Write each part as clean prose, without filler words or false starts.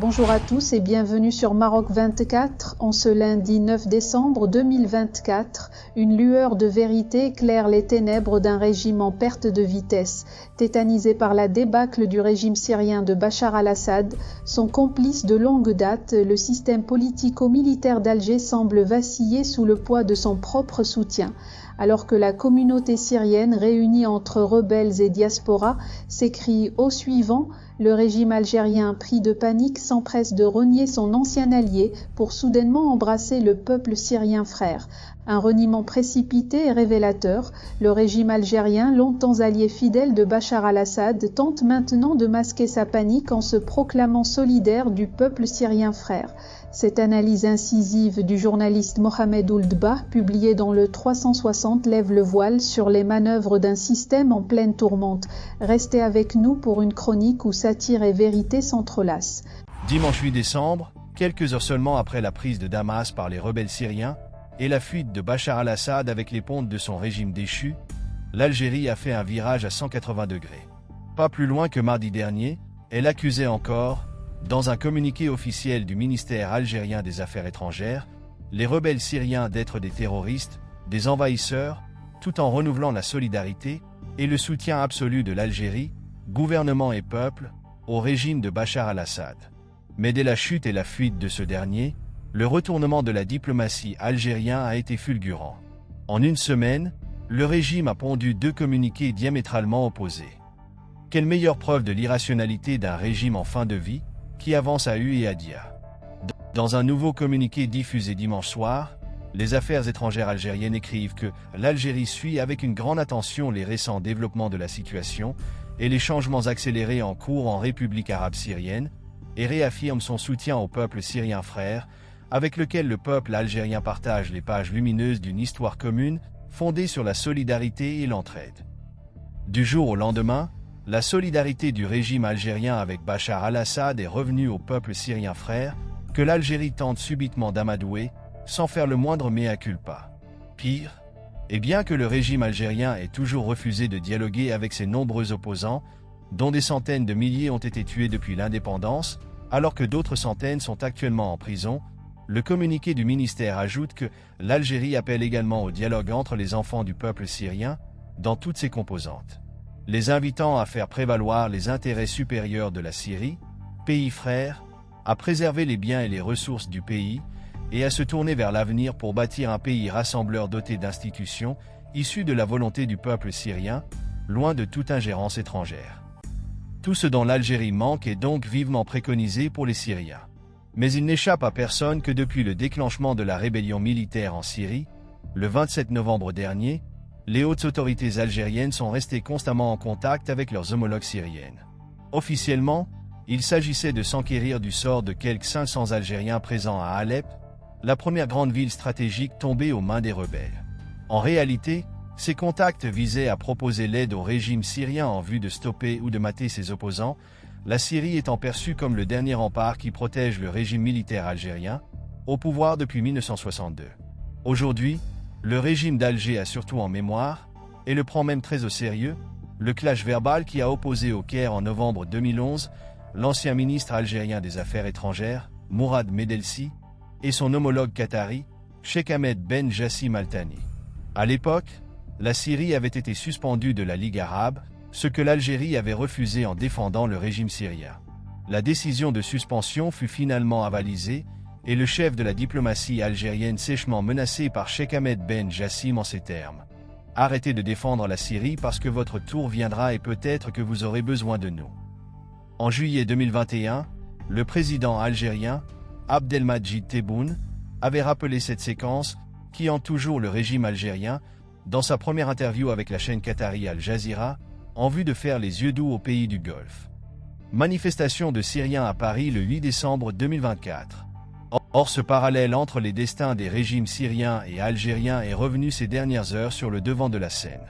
Bonjour à tous et bienvenue sur Maroc 24. En ce lundi 9 décembre 2024, une lueur de vérité éclaire les ténèbres d'un régime en perte de vitesse. Tétanisé par la débâcle du régime syrien de Bachar al-Assad, son complice de longue date, le système politico-militaire d'Alger semble vaciller sous le poids de son propre soutien. Alors que la communauté syrienne, réunie entre rebelles et diaspora, s'écrie au suivant, le régime algérien, pris de panique, s'empresse de renier son ancien allié pour soudainement embrasser le peuple syrien frère. Un reniement précipité et révélateur, le régime algérien, longtemps allié fidèle de Bachar al-Assad, tente maintenant de masquer sa panique en se proclamant solidaire du peuple syrien frère. Cette analyse incisive du journaliste Mohamed Ould-Bah, publiée dans le 360, lève le voile sur les manœuvres d'un système en pleine tourmente. Restez avec nous pour une chronique où satire et vérité s'entrelacent. Dimanche 8 décembre, quelques heures seulement après la prise de Damas par les rebelles syriens et la fuite de Bachar al-Assad avec les pontes de son régime déchu, l'Algérie a fait un virage à 180 degrés. Pas plus loin que mardi dernier, elle accusait encore, dans un communiqué officiel du ministère algérien des Affaires étrangères, les rebelles syriens d'être des terroristes, des envahisseurs, tout en renouvelant la solidarité et le soutien absolu de l'Algérie, gouvernement et peuple, au régime de Bachar al-Assad. Mais dès la chute et la fuite de ce dernier, le retournement de la diplomatie algérienne a été fulgurant. En une semaine, le régime a pondu deux communiqués diamétralement opposés. Quelle meilleure preuve de l'irrationalité d'un régime en fin de vie, qui avance à U et à Dia. Dans un nouveau communiqué diffusé dimanche soir, les affaires étrangères algériennes écrivent que l'Algérie suit avec une grande attention les récents développements de la situation et les changements accélérés en cours en République arabe syrienne et réaffirme son soutien au peuple syrien frère, avec lequel le peuple algérien partage les pages lumineuses d'une histoire commune fondée sur la solidarité et l'entraide. Du jour au lendemain, la solidarité du régime algérien avec Bachar al-Assad est revenue au peuple syrien frère, que l'Algérie tente subitement d'amadouer, sans faire le moindre mea culpa. Pire, et bien que le régime algérien ait toujours refusé de dialoguer avec ses nombreux opposants, dont des centaines de milliers ont été tués depuis l'indépendance, alors que d'autres centaines sont actuellement en prison, le communiqué du ministère ajoute que l'Algérie appelle également au dialogue entre les enfants du peuple syrien, dans toutes ses composantes, les invitant à faire prévaloir les intérêts supérieurs de la Syrie, pays frère, à préserver les biens et les ressources du pays, et à se tourner vers l'avenir pour bâtir un pays rassembleur doté d'institutions, issues de la volonté du peuple syrien, loin de toute ingérence étrangère. Tout ce dont l'Algérie manque est donc vivement préconisé pour les Syriens. Mais il n'échappe à personne que depuis le déclenchement de la rébellion militaire en Syrie, le 27 novembre dernier, les hautes autorités algériennes sont restées constamment en contact avec leurs homologues syriennes. Officiellement, il s'agissait de s'enquérir du sort de quelques 500 Algériens présents à Alep, la première grande ville stratégique tombée aux mains des rebelles. En réalité, ces contacts visaient à proposer l'aide au régime syrien en vue de stopper ou de mater ses opposants, la Syrie étant perçue comme le dernier rempart qui protège le régime militaire algérien, au pouvoir depuis 1962. Aujourd'hui, le régime d'Alger a surtout en mémoire, et le prend même très au sérieux, le clash verbal qui a opposé au Caire en novembre 2011 l'ancien ministre algérien des Affaires étrangères, Mourad Medelsi, et son homologue qatari, Sheikh Ahmed Ben Jassim Al Thani. À l'époque, la Syrie avait été suspendue de la Ligue arabe, ce que l'Algérie avait refusé en défendant le régime syrien. La décision de suspension fut finalement avalisée, et le chef de la diplomatie algérienne sèchement menacé par Sheikh Ahmed Ben Jassim en ces termes. « Arrêtez de défendre la Syrie parce que votre tour viendra et peut-être que vous aurez besoin de nous. » En juillet 2021, le président algérien, Abdelmadjid Tebboune, avait rappelé cette séquence qui hante toujours le régime algérien dans sa première interview avec la chaîne qatari Al Jazeera, en vue de faire les yeux doux aux pays du Golfe. Manifestation de Syriens à Paris le 8 décembre 2024. Or, ce parallèle entre les destins des régimes syriens et algériens est revenu ces dernières heures sur le devant de la scène.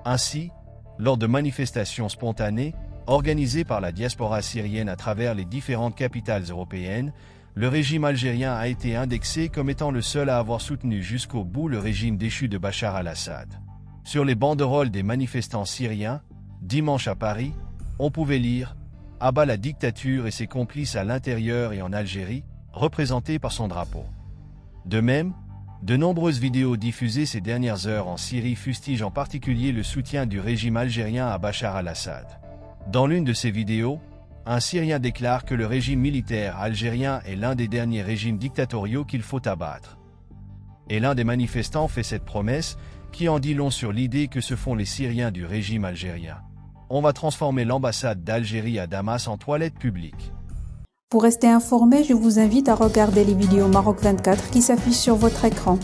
Ainsi, lors de manifestations spontanées, organisées par la diaspora syrienne à travers les différentes capitales européennes, le régime algérien a été indexé comme étant le seul à avoir soutenu jusqu'au bout le régime déchu de Bachar al-Assad. Sur les banderoles des manifestants syriens, dimanche à Paris, on pouvait lire abat la dictature et ses complices à l'intérieur et en Algérie, représentés par son drapeau. De même, de nombreuses vidéos diffusées ces dernières heures en Syrie fustigent en particulier le soutien du régime algérien à Bachar al-Assad. Dans l'une de ces vidéos, un Syrien déclare que le régime militaire algérien est l'un des derniers régimes dictatoriaux qu'il faut abattre. Et l'un des manifestants fait cette promesse, qui en dit long sur l'idée que se font les Syriens du régime algérien. On va transformer l'ambassade d'Algérie à Damas en toilette publique. Pour rester informé, je vous invite à regarder les vidéos Maroc 24 qui s'affichent sur votre écran.